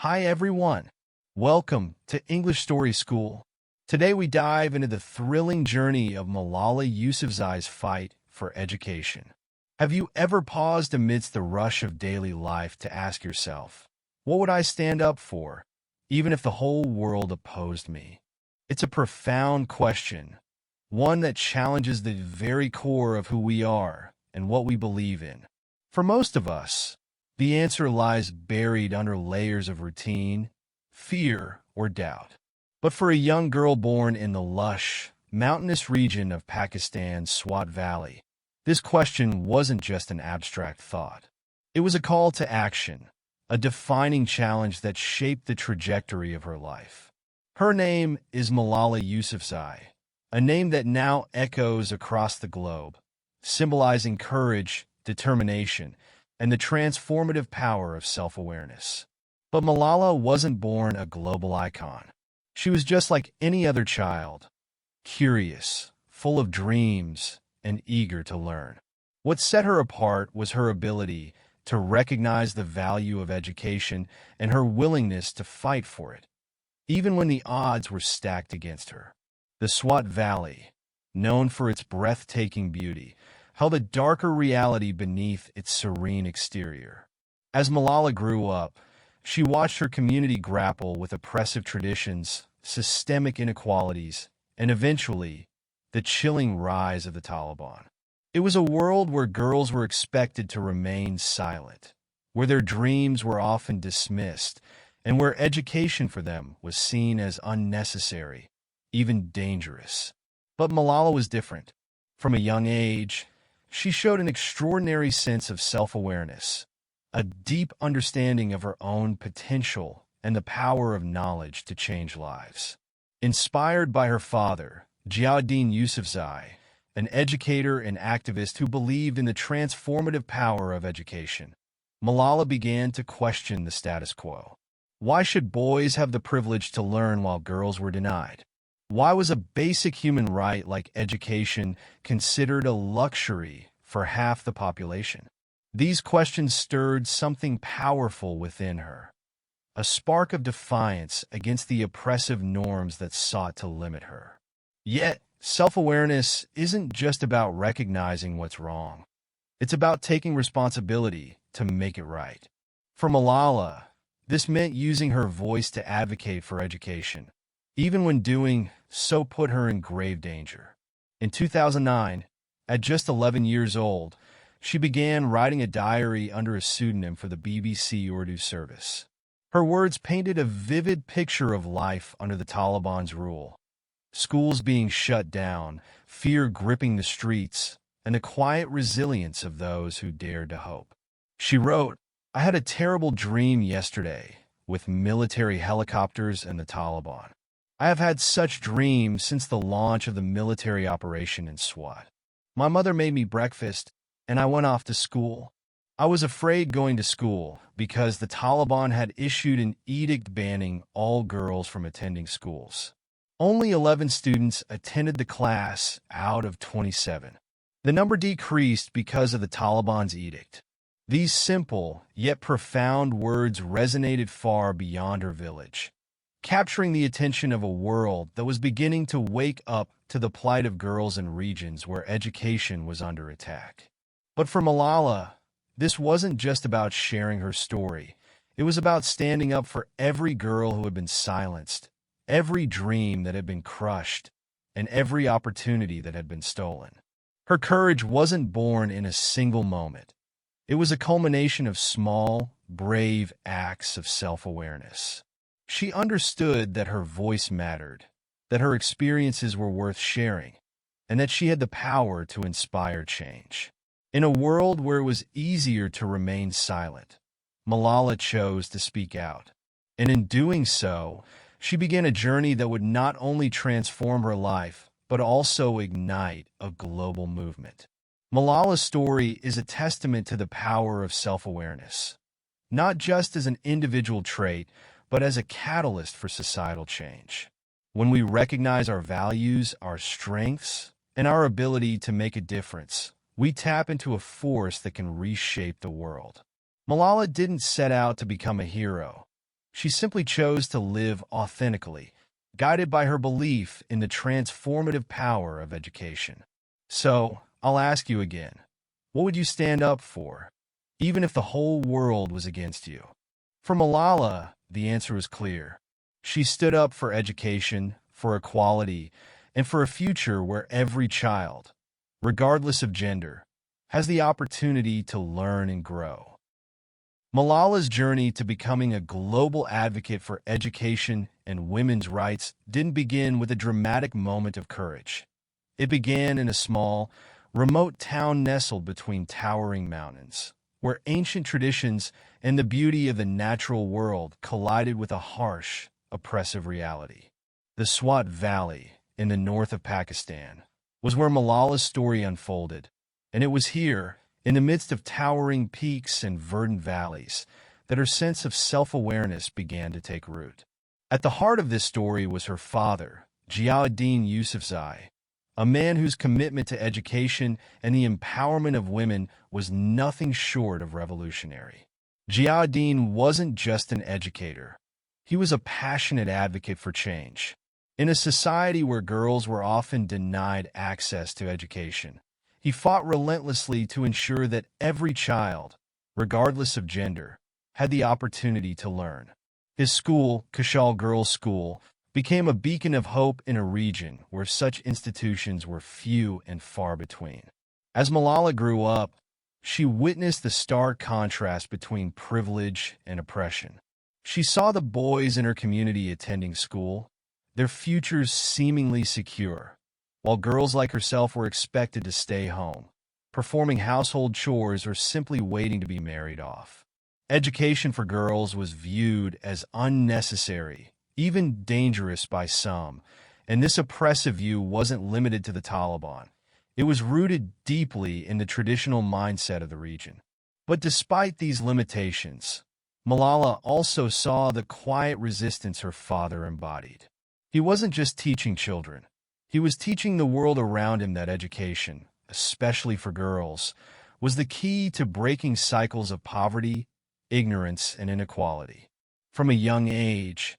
Hi everyone. Welcome to English Story School. Today we dive into the thrilling journey of Malala Yousafzai's fight for education. Have you ever paused amidst the rush of daily life to ask yourself, what would I stand up for, even if the whole world opposed me? It's a profound question, one that challenges the very core of who we are and what we believe in. For most of us, the answer lies buried under layers of routine, fear, or doubt. But for a young girl born in the lush, mountainous region of Pakistan's Swat Valley, this question wasn't just an abstract thought. It was a call to action, a defining challenge that shaped the trajectory of her life. Her name is Malala Yousafzai, a name that now echoes across the globe, symbolizing courage, determination, and the transformative power of self-awareness. But Malala wasn't born a global icon. She was just like any other child, curious, full of dreams, and eager to learn. What set her apart was her ability to recognize the value of education and her willingness to fight for it, even when the odds were stacked against her. The Swat Valley, known for its breathtaking beauty, held a darker reality beneath its serene exterior. As Malala grew up, she watched her community grapple with oppressive traditions, systemic inequalities, and eventually, the chilling rise of the Taliban. It was a world where girls were expected to remain silent, where their dreams were often dismissed, and where education for them was seen as unnecessary, even dangerous. But Malala was different. From a young age, she showed an extraordinary sense of self-awareness, a deep understanding of her own potential and the power of knowledge to change lives. Inspired by her father, Ziauddin Yousafzai, an educator and activist who believed in the transformative power of education, Malala began to question the status quo. Why should boys have the privilege to learn while girls were denied? Why was a basic human right like education considered a luxury for half the population? These questions stirred something powerful within her, a spark of defiance against the oppressive norms that sought to limit her. Yet, self-awareness isn't just about recognizing what's wrong. It's about taking responsibility to make it right. For Malala, this meant using her voice to advocate for education, even when doing so put her in grave danger. In 2009, at just 11 years old, she began writing a diary under a pseudonym for the BBC Urdu service. Her words painted a vivid picture of life under the Taliban's rule. Schools being shut down, fear gripping the streets, and the quiet resilience of those who dared to hope. She wrote, "I had a terrible dream yesterday with military helicopters and the Taliban. I have had such dreams since the launch of the military operation in Swat. My mother made me breakfast, and I went off to school. I was afraid going to school because the Taliban had issued an edict banning all girls from attending schools. Only 11 students attended the class out of 27. The number decreased because of the Taliban's edict." These simple, yet profound words resonated far beyond her village, capturing the attention of a world that was beginning to wake up to the plight of girls in regions where education was under attack. But for Malala, this wasn't just about sharing her story. It was about standing up for every girl who had been silenced, every dream that had been crushed, and every opportunity that had been stolen. Her courage wasn't born in a single moment. It was a culmination of small, brave acts of self-awareness. She understood that her voice mattered, that her experiences were worth sharing, and that she had the power to inspire change. In a world where it was easier to remain silent, Malala chose to speak out. And in doing so, she began a journey that would not only transform her life, but also ignite a global movement. Malala's story is a testament to the power of self-awareness, not just as an individual trait, but as a catalyst for societal change. When we recognize our values, our strengths, and our ability to make a difference, we tap into a force that can reshape the world. Malala didn't set out to become a hero. She simply chose to live authentically, guided by her belief in the transformative power of education. So, I'll ask you again, what would you stand up for, even if the whole world was against you? For Malala, the answer was clear. She stood up for education, for equality, and for a future where every child, regardless of gender, has the opportunity to learn and grow. Malala's journey to becoming a global advocate for education and women's rights didn't begin with a dramatic moment of courage. It began in a small, remote town nestled between towering mountains, where ancient traditions and the beauty of the natural world collided with a harsh, oppressive reality. The Swat Valley, in the north of Pakistan, was where Malala's story unfolded, and it was here, in the midst of towering peaks and verdant valleys, that her sense of self-awareness began to take root. At the heart of this story was her father, Ziauddin Yousafzai, a man whose commitment to education and the empowerment of women was nothing short of revolutionary. Ziauddin wasn't just an educator. He was a passionate advocate for change. In a society where girls were often denied access to education, he fought relentlessly to ensure that every child, regardless of gender, had the opportunity to learn. His school, Kushal Girls' School, became a beacon of hope in a region where such institutions were few and far between. As Malala grew up, she witnessed the stark contrast between privilege and oppression. She saw the boys in her community attending school, their futures seemingly secure, while girls like herself were expected to stay home, performing household chores or simply waiting to be married off. Education for girls was viewed as unnecessary, even dangerous by some, and this oppressive view wasn't limited to the Taliban. It was rooted deeply in the traditional mindset of the region. But despite these limitations, Malala also saw the quiet resistance her father embodied. He wasn't just teaching children. He was teaching the world around him that education, especially for girls, was the key to breaking cycles of poverty, ignorance, and inequality. From a young age,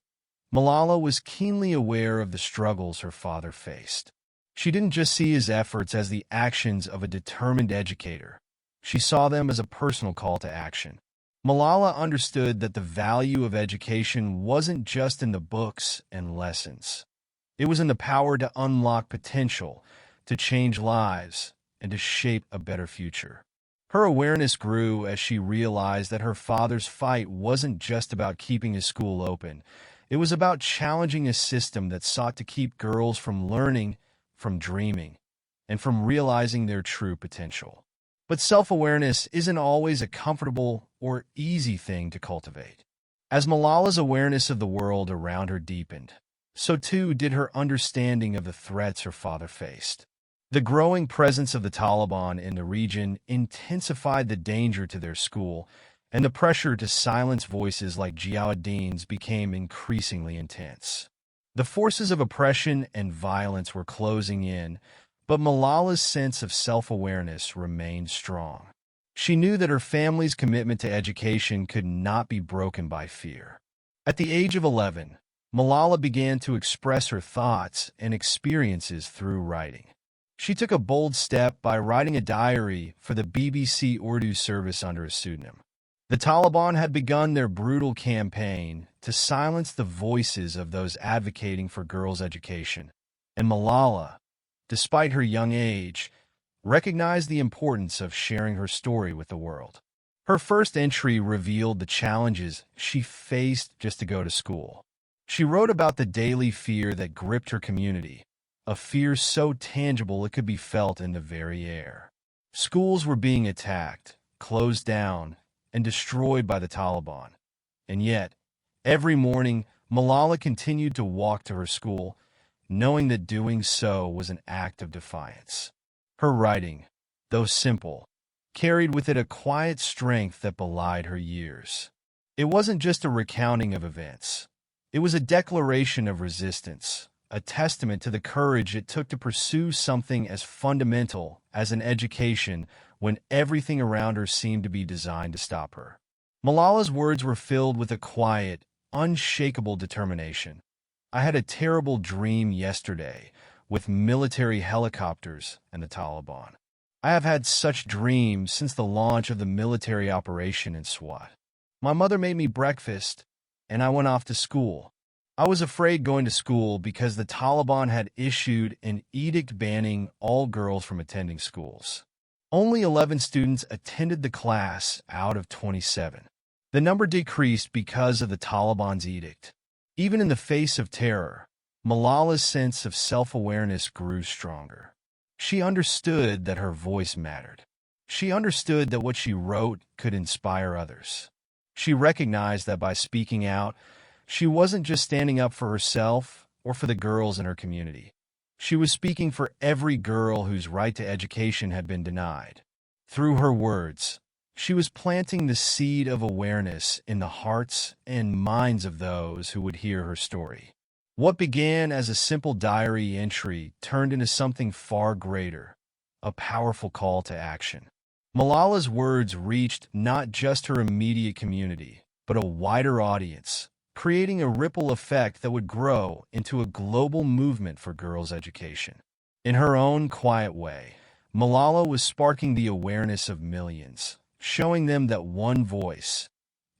Malala was keenly aware of the struggles her father faced. She didn't just see his efforts as the actions of a determined educator. She saw them as a personal call to action. Malala understood that the value of education wasn't just in the books and lessons. It was in the power to unlock potential, to change lives, and to shape a better future. Her awareness grew as she realized that her father's fight wasn't just about keeping his school open. It was about challenging a system that sought to keep girls from learning, from dreaming, and from realizing their true potential. But self-awareness isn't always a comfortable or easy thing to cultivate. As Malala's awareness of the world around her deepened, so too did her understanding of the threats her father faced. The growing presence of the Taliban in the region intensified the danger to their school, and the pressure to silence voices like Ziauddin's became increasingly intense. The forces of oppression and violence were closing in, but Malala's sense of self-awareness remained strong. She knew that her family's commitment to education could not be broken by fear. At the age of 11, Malala began to express her thoughts and experiences through writing. She took a bold step by writing a diary for the BBC Urdu service under a pseudonym. The Taliban had begun their brutal campaign to silence the voices of those advocating for girls' education, and Malala, despite her young age, recognized the importance of sharing her story with the world. Her first entry revealed the challenges she faced just to go to school. She wrote about the daily fear that gripped her community, a fear so tangible it could be felt in the very air. Schools were being attacked, closed down, and destroyed by the Taliban. And yet, every morning, Malala continued to walk to her school, knowing that doing so was an act of defiance. Her writing, though simple, carried with it a quiet strength that belied her years. It wasn't just a recounting of events. It was a declaration of resistance, a testament to the courage it took to pursue something as fundamental as an education when everything around her seemed to be designed to stop her. Malala's words were filled with a quiet, unshakable determination. I had a terrible dream yesterday with military helicopters and the Taliban. I have had such dreams since the launch of the military operation in SWAT. My mother made me breakfast, and I went off to school. I was afraid going to school because the Taliban had issued an edict banning all girls from attending schools. Only 11 students attended the class out of 27. The number decreased because of the Taliban's edict. Even in the face of terror, Malala's sense of self-awareness grew stronger. She understood that her voice mattered. She understood that what she wrote could inspire others. She recognized that by speaking out, she wasn't just standing up for herself or for the girls in her community. She was speaking for every girl whose right to education had been denied. Through her words, she was planting the seed of awareness in the hearts and minds of those who would hear her story. What began as a simple diary entry turned into something far greater, a powerful call to action. Malala's words reached not just her immediate community, but a wider audience, creating a ripple effect that would grow into a global movement for girls' education. In her own quiet way, Malala was sparking the awareness of millions, showing them that one voice,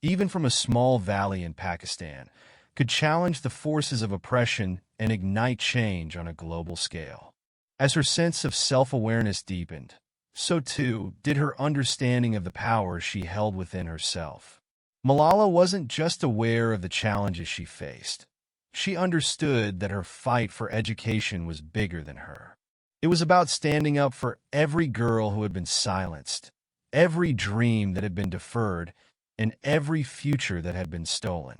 even from a small valley in Pakistan, could challenge the forces of oppression and ignite change on a global scale. As her sense of self-awareness deepened, so too did her understanding of the power she held within herself. Malala wasn't just aware of the challenges she faced. She understood that her fight for education was bigger than her. It was about standing up for every girl who had been silenced, every dream that had been deferred, and every future that had been stolen.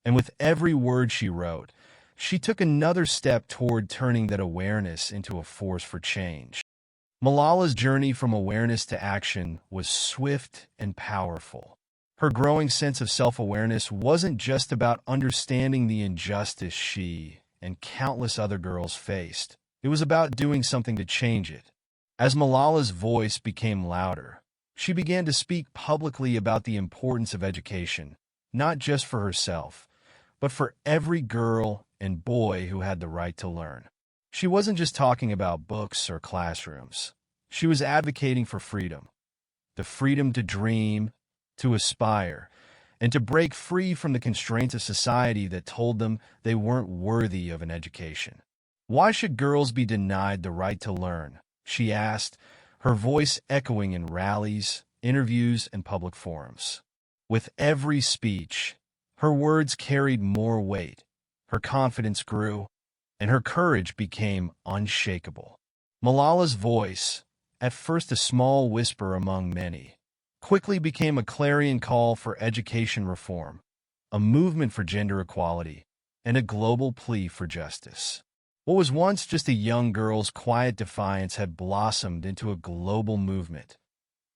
And with every word she wrote, she took another step toward turning that awareness into a force for change. Malala's journey from awareness to action was swift and powerful. Her growing sense of self-awareness wasn't just about understanding the injustice she and countless other girls faced. It was about doing something to change it. As Malala's voice became louder, she began to speak publicly about the importance of education, not just for herself, but for every girl and boy who had the right to learn. She wasn't just talking about books or classrooms. She was advocating for freedom, the freedom to dream, to aspire, and to break free from the constraints of society that told them they weren't worthy of an education. Why should girls be denied the right to learn? She asked, her voice echoing in rallies, interviews, and public forums. With every speech, her words carried more weight, her confidence grew, and her courage became unshakable. Malala's voice, at first a small whisper among many, quickly became a clarion call for education reform, a movement for gender equality, and a global plea for justice. What was once just a young girl's quiet defiance had blossomed into a global movement,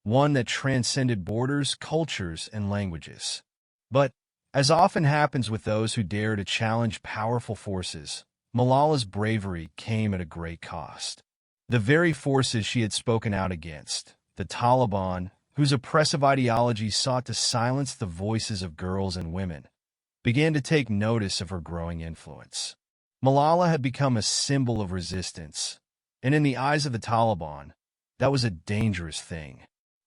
one that transcended borders, cultures, and languages. But, as often happens with those who dare to challenge powerful forces, Malala's bravery came at a great cost. The very forces she had spoken out against, the Taliban, whose oppressive ideology sought to silence the voices of girls and women, began to take notice of her growing influence. Malala had become a symbol of resistance, and in the eyes of the Taliban, that was a dangerous thing.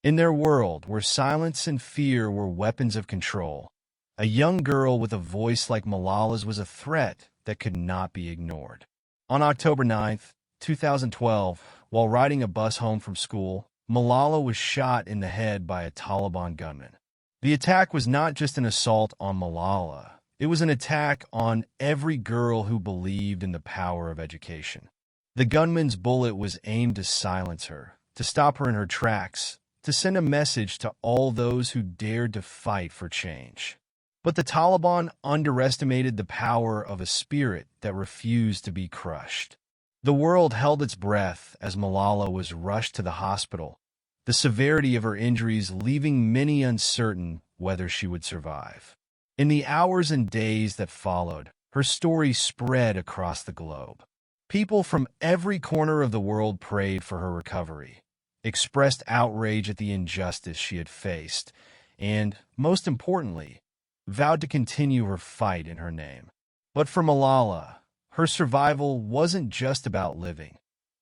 In their world, where silence and fear were weapons of control, a young girl with a voice like Malala's was a threat that could not be ignored. On October 9, 2012, while riding a bus home from school, Malala was shot in the head by a Taliban gunman. The attack was not just an assault on Malala. It was an attack on every girl who believed in the power of education. The gunman's bullet was aimed to silence her, to stop her in her tracks, to send a message to all those who dared to fight for change. But the Taliban underestimated the power of a spirit that refused to be crushed. The world held its breath as Malala was rushed to the hospital, the severity of her injuries leaving many uncertain whether she would survive. In the hours and days that followed, her story spread across the globe. People from every corner of the world prayed for her recovery, expressed outrage at the injustice she had faced, and, most importantly, vowed to continue her fight in her name. But for Malala, her survival wasn't just about living.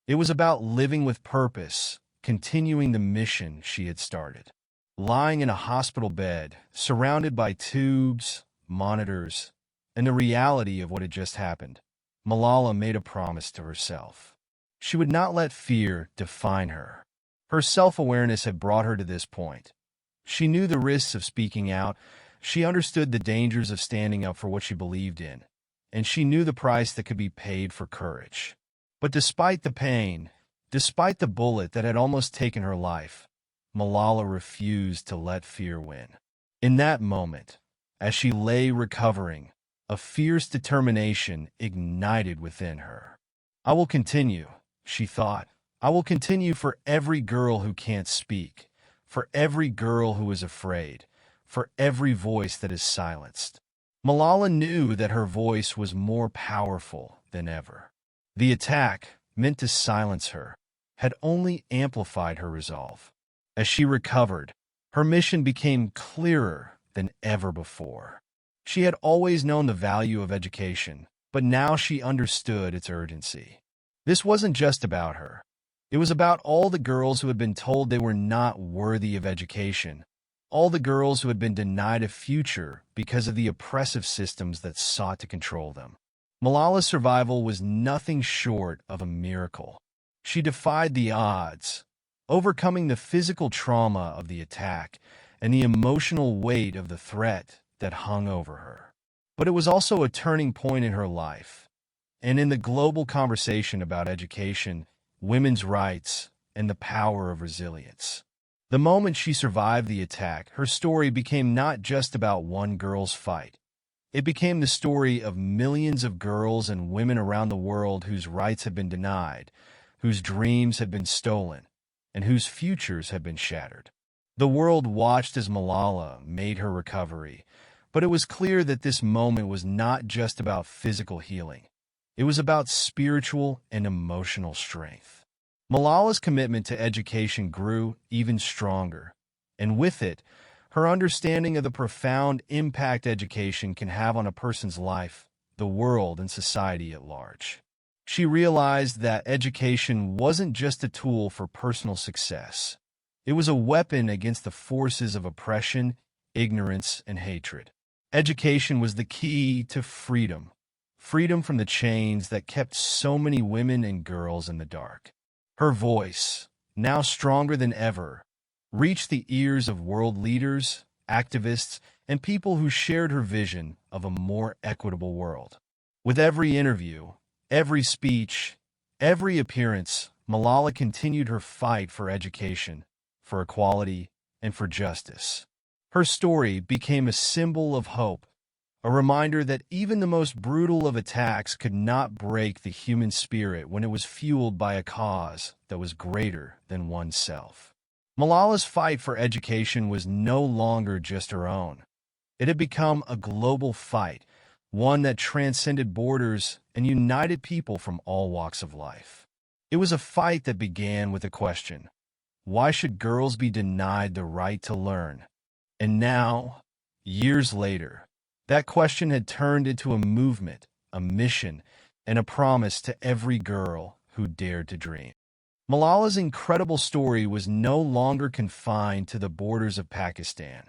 It was about living with purpose, continuing the mission she had started. Lying in a hospital bed, surrounded by tubes, monitors, and the reality of what had just happened, Malala made a promise to herself. She would not let fear define her. Her self-awareness had brought her to this point. She knew the risks of speaking out, she understood the dangers of standing up for what she believed in, and she knew the price that could be paid for courage. But despite the pain, despite the bullet that had almost taken her life, Malala refused to let fear win. In that moment, as she lay recovering, a fierce determination ignited within her. "I will continue," she thought. "I will continue for every girl who can't speak, for every girl who is afraid, for every voice that is silenced." Malala knew that her voice was more powerful than ever. The attack, meant to silence her, had only amplified her resolve. As she recovered, her mission became clearer than ever before. She had always known the value of education, but now she understood its urgency. This wasn't just about her. It was about all the girls who had been told they were not worthy of education, all the girls who had been denied a future because of the oppressive systems that sought to control them. Malala's survival was nothing short of a miracle. She defied the odds, overcoming the physical trauma of the attack and the emotional weight of the threat that hung over her. But it was also a turning point in her life, and in the global conversation about education, women's rights, and the power of resilience. The moment she survived the attack, her story became not just about one girl's fight. It became the story of millions of girls and women around the world whose rights had been denied, whose dreams had been stolen, and whose futures had been shattered. The world watched as Malala made her recovery, but it was clear that this moment was not just about physical healing. It was about spiritual and emotional strength. Malala's commitment to education grew even stronger, and with it, her understanding of the profound impact education can have on a person's life, the world, and society at large. She realized that education wasn't just a tool for personal success. It was a weapon against the forces of oppression, ignorance, and hatred. Education was the key to freedom, freedom from the chains that kept so many women and girls in the dark. Her voice, now stronger than ever, reached the ears of world leaders, activists, and people who shared her vision of a more equitable world. With every interview, every speech, every appearance, Malala continued her fight for education, for equality, and for justice. Her story became a symbol of hope, a reminder that even the most brutal of attacks could not break the human spirit when it was fueled by a cause that was greater than oneself. Malala's fight for education was no longer just her own. It had become a global fight, one that transcended borders and united people from all walks of life. It was a fight that began with a question: why should girls be denied the right to learn? And now, years later, that question had turned into a movement, a mission, and a promise to every girl who dared to dream. Malala's incredible story was no longer confined to the borders of Pakistan.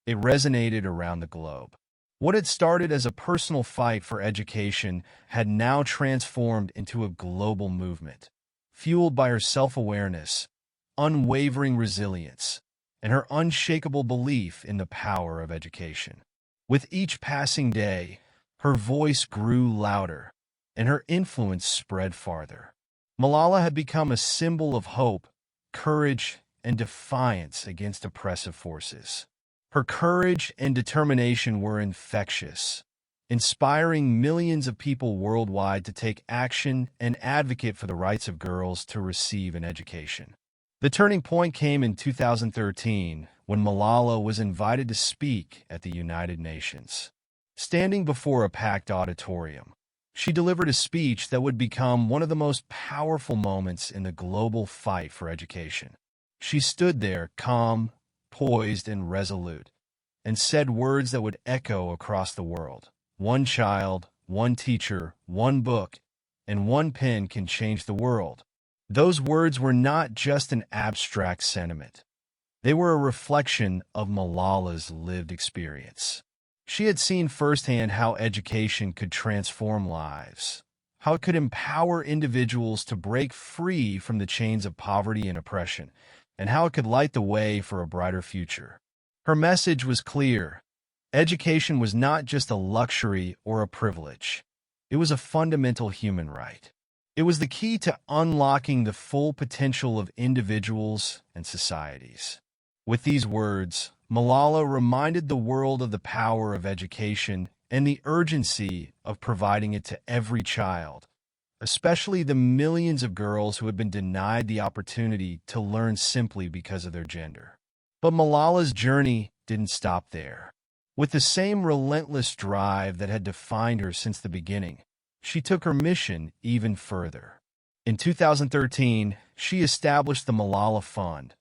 It resonated around the globe. What had started as a personal fight for education had now transformed into a global movement, fueled by her self-awareness, unwavering resilience, and her unshakable belief in the power of education. With each passing day, her voice grew louder, and her influence spread farther. Malala had become a symbol of hope, courage, and defiance against oppressive forces. Her courage and determination were infectious, inspiring millions of people worldwide to take action and advocate for the rights of girls to receive an education. The turning point came in 2013 when Malala was invited to speak at the United Nations. Standing before a packed auditorium, she delivered a speech that would become one of the most powerful moments in the global fight for education. She stood there calm, poised, and resolute, and said words that would echo across the world. One child, one teacher, one book, and one pen can change the world. Those words were not just an abstract sentiment. They were a reflection of Malala's lived experience. She had seen firsthand how education could transform lives, how it could empower individuals to break free from the chains of poverty and oppression, and how it could light the way for a brighter future. Her message was clear. Education was not just a luxury or a privilege. It was a fundamental human right. It was the key to unlocking the full potential of individuals and societies. With these words, Malala reminded the world of the power of education and the urgency of providing it to every child, especially the millions of girls who had been denied the opportunity to learn simply because of their gender. But Malala's journey didn't stop there. With the same relentless drive that had defined her since the beginning, she took her mission even further. In 2013, she established the Malala Fund,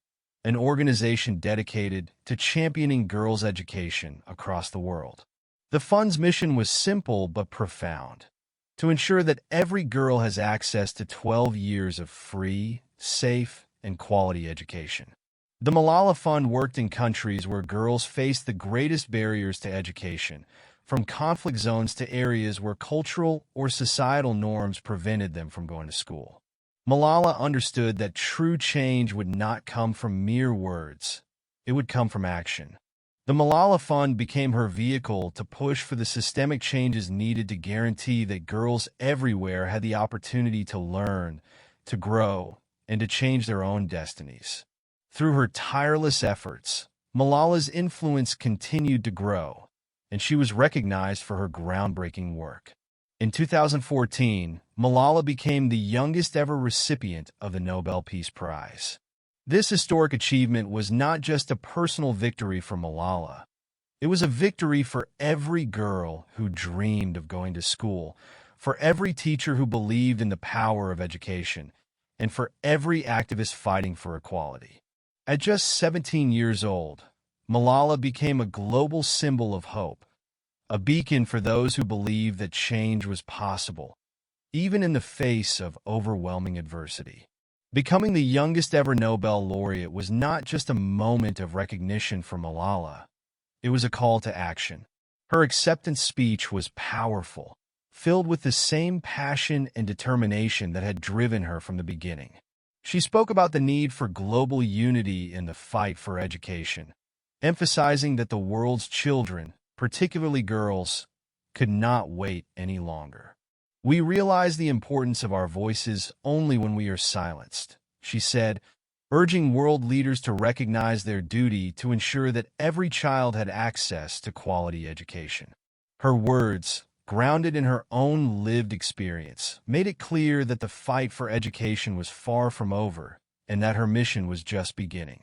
an organization dedicated to championing girls' education across the world. The fund's mission was simple but profound: to ensure that every girl has access to 12 years of free, safe, and quality education. The Malala Fund worked in countries where girls faced the greatest barriers to education, from conflict zones to areas where cultural or societal norms prevented them from going to school. Malala understood that true change would not come from mere words. It would come from action. The Malala Fund became her vehicle to push for the systemic changes needed to guarantee that girls everywhere had the opportunity to learn, to grow, and to change their own destinies. Through her tireless efforts, Malala's influence continued to grow, and she was recognized for her groundbreaking work. In 2014, Malala became the youngest ever recipient of the Nobel Peace Prize. This historic achievement was not just a personal victory for Malala. It was a victory for every girl who dreamed of going to school, for every teacher who believed in the power of education, and for every activist fighting for equality. At just 17 years old, Malala became a global symbol of hope, a beacon for those who believed that change was possible, even in the face of overwhelming adversity. Becoming the youngest ever Nobel laureate was not just a moment of recognition for Malala. It was a call to action. Her acceptance speech was powerful, filled with the same passion and determination that had driven her from the beginning. She spoke about the need for global unity in the fight for education, emphasizing that the world's children, particularly girls, could not wait any longer. "We realize the importance of our voices only when we are silenced," she said, urging world leaders to recognize their duty to ensure that every child had access to quality education. Her words, grounded in her own lived experience, made it clear that the fight for education was far from over and that her mission was just beginning.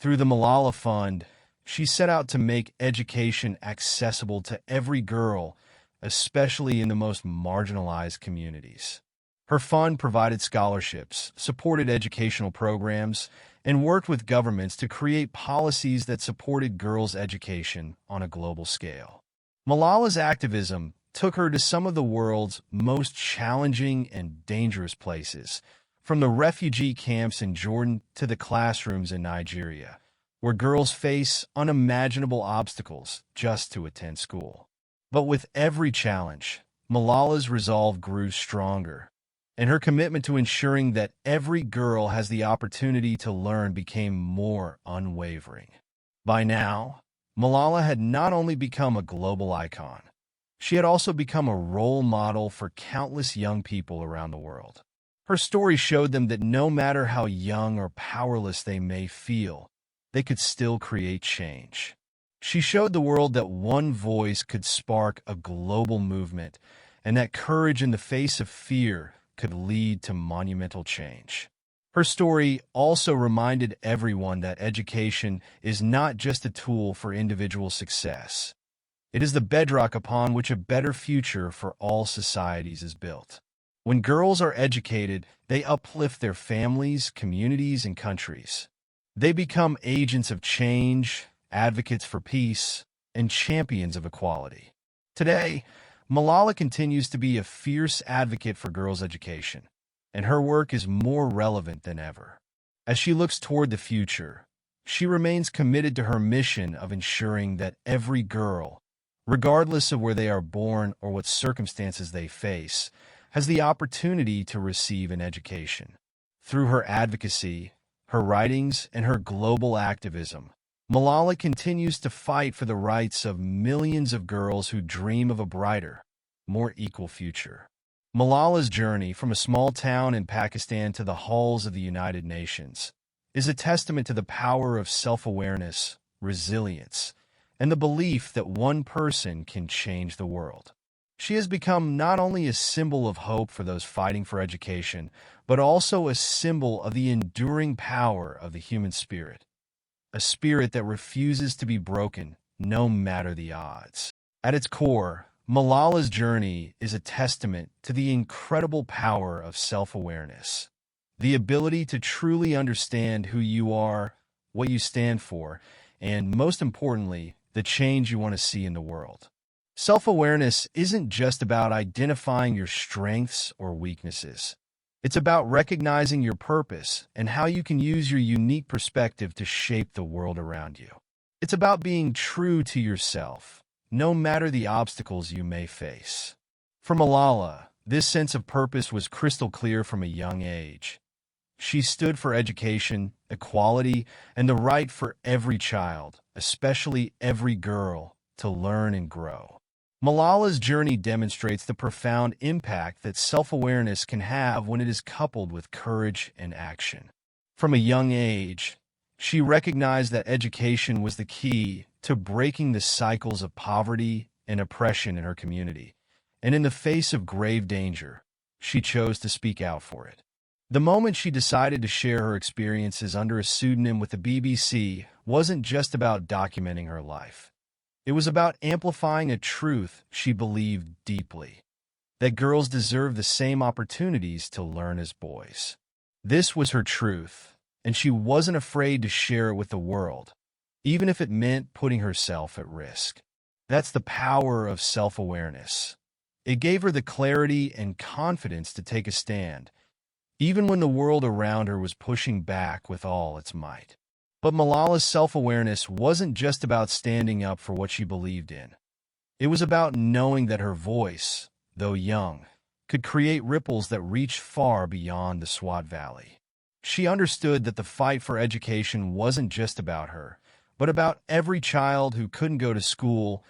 Through the Malala Fund, she set out to make education accessible to every girl, especially in the most marginalized communities. Her fund provided scholarships, supported educational programs, and worked with governments to create policies that supported girls' education on a global scale. Malala's activism took her to some of the world's most challenging and dangerous places, from the refugee camps in Jordan to the classrooms in Nigeria, where girls face unimaginable obstacles just to attend school. But with every challenge, Malala's resolve grew stronger, and her commitment to ensuring that every girl has the opportunity to learn became more unwavering. By now, Malala had not only become a global icon, she had also become a role model for countless young people around the world. Her story showed them that no matter how young or powerless they may feel, they could still create change. She showed the world that one voice could spark a global movement, and that courage in the face of fear could lead to monumental change. Her story also reminded everyone that education is not just a tool for individual success. It is the bedrock upon which a better future for all societies is built. When girls are educated, they uplift their families, communities, and countries. They become agents of change, advocates for peace, and champions of equality. Today, Malala continues to be a fierce advocate for girls' education, and her work is more relevant than ever. As she looks toward the future, she remains committed to her mission of ensuring that every girl, regardless of where they are born or what circumstances they face, has the opportunity to receive an education. Through her advocacy, her writings, and her global activism, Malala continues to fight for the rights of millions of girls who dream of a brighter, more equal future. Malala's journey from a small town in Pakistan to the halls of the United Nations is a testament to the power of self-awareness, resilience, and the belief that one person can change the world. She has become not only a symbol of hope for those fighting for education, but also a symbol of the enduring power of the human spirit, a spirit that refuses to be broken no matter the odds. At its core, Malala's journey is a testament to the incredible power of self-awareness, the ability to truly understand who you are, what you stand for, and most importantly, the change you want to see in the world. Self-awareness isn't just about identifying your strengths or weaknesses. It's about recognizing your purpose and how you can use your unique perspective to shape the world around you. It's about being true to yourself, no matter the obstacles you may face. For Malala, this sense of purpose was crystal clear from a young age. She stood for education, equality, and the right for every child, especially every girl, to learn and grow. Malala's journey demonstrates the profound impact that self-awareness can have when it is coupled with courage and action. From a young age, she recognized that education was the key to breaking the cycles of poverty and oppression in her community, and in the face of grave danger, she chose to speak out for it. The moment she decided to share her experiences under a pseudonym with the BBC wasn't just about documenting her life. It was about amplifying a truth she believed deeply, that girls deserve the same opportunities to learn as boys. This was her truth, and she wasn't afraid to share it with the world, even if it meant putting herself at risk. That's the power of self-awareness. It gave her the clarity and confidence to take a stand, even when the world around her was pushing back with all its might. But Malala's self-awareness wasn't just about standing up for what she believed in. It was about knowing that her voice, though young, could create ripples that reached far beyond the Swat Valley. She understood that the fight for education wasn't just about her, but about every child who couldn't go to school,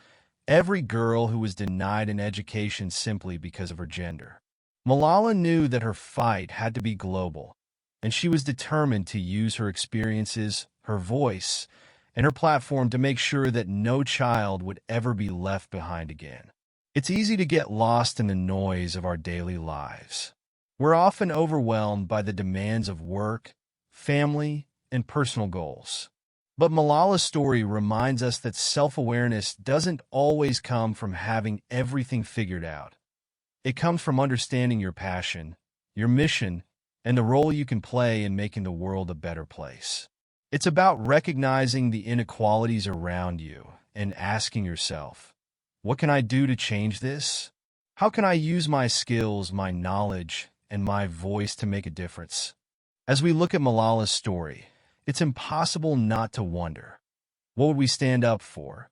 every girl who was denied an education simply because of her gender. Malala knew that her fight had to be global, and she was determined to use her experiences, her voice, and her platform to make sure that no child would ever be left behind again. It's easy to get lost in the noise of our daily lives. We're often overwhelmed by the demands of work, family, and personal goals. But Malala's story reminds us that self-awareness doesn't always come from having everything figured out. It comes from understanding your passion, your mission, and the role you can play in making the world a better place. It's about recognizing the inequalities around you and asking yourself, what can I do to change this? How can I use my skills, my knowledge, and my voice to make a difference? As we look at Malala's story, it's impossible not to wonder, what would we stand up for,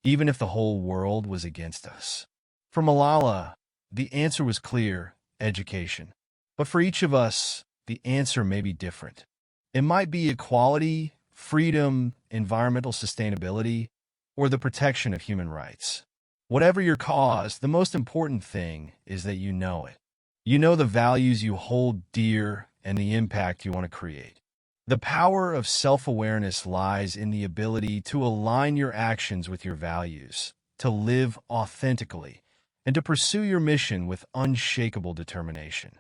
even if the whole world was against us? For Malala, the answer was clear: education. But for each of us, the answer may be different. It might be equality, freedom, environmental sustainability, or the protection of human rights. Whatever your cause, the most important thing is that you know it. You know the values you hold dear and the impact you want to create. The power of self-awareness lies in the ability to align your actions with your values, to live authentically, and to pursue your mission with unshakable determination.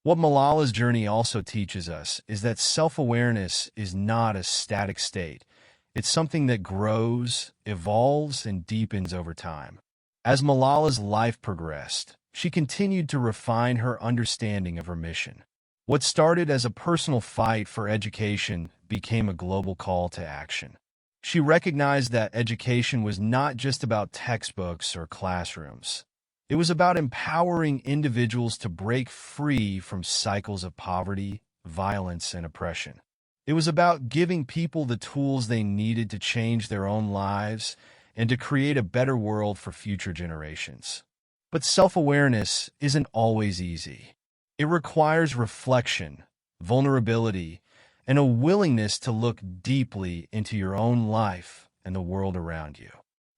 What Malala's journey also teaches us is that self-awareness is not a static state. It's something that grows, evolves, and deepens over time. As Malala's life progressed, she continued to refine her understanding of her mission. What started as a personal fight for education became a global call to action. She recognized that education was not just about textbooks or classrooms. It was about empowering individuals to break free from cycles of poverty, violence, and oppression. It was about giving people the tools they needed to change their own lives and to create a better world for future generations. But self-awareness isn't always easy. It requires reflection, vulnerability, and a willingness to look deeply into your own life and the world around you.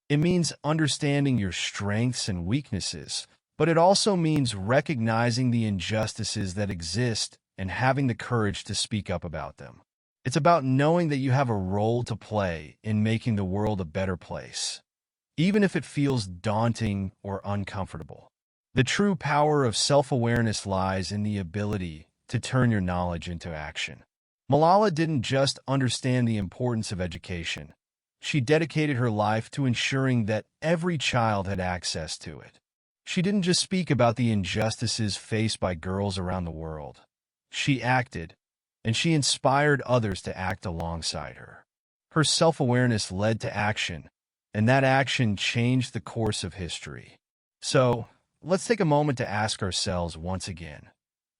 It means understanding your strengths and weaknesses, but it also means recognizing the injustices that exist and having the courage to speak up about them. It's about knowing that you have a role to play in making the world a better place, even if it feels daunting or uncomfortable. The true power of self-awareness lies in the ability to turn your knowledge into action. Malala didn't just understand the importance of education. She dedicated her life to ensuring that every child had access to it. She didn't just speak about the injustices faced by girls around the world. She acted, and she inspired others to act alongside her. Her self-awareness led to action, and that action changed the course of history. So, let's take a moment to ask ourselves once again,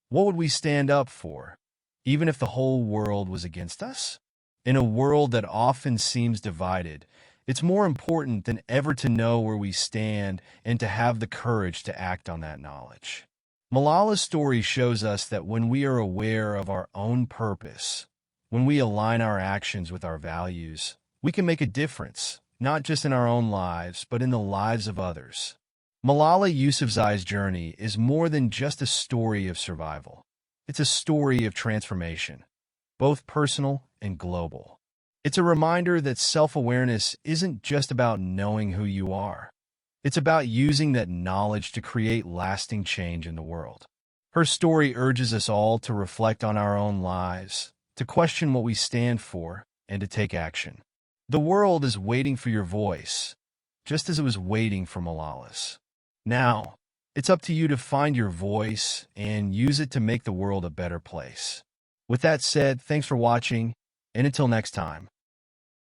what would we stand up for, even if the whole world was against us? In a world that often seems divided, it's more important than ever to know where we stand and to have the courage to act on that knowledge. Malala's story shows us that when we are aware of our own purpose, when we align our actions with our values, we can make a difference, not just in our own lives, but in the lives of others. Malala Yousafzai's journey is more than just a story of survival. It's a story of transformation, both personal and global. It's a reminder that self-awareness isn't just about knowing who you are. It's about using that knowledge to create lasting change in the world. Her story urges us all to reflect on our own lives, to question what we stand for, and to take action. The world is waiting for your voice, just as it was waiting for Malala's. Now, it's up to you to find your voice and use it to make the world a better place. With that said, thanks for watching, and until next time.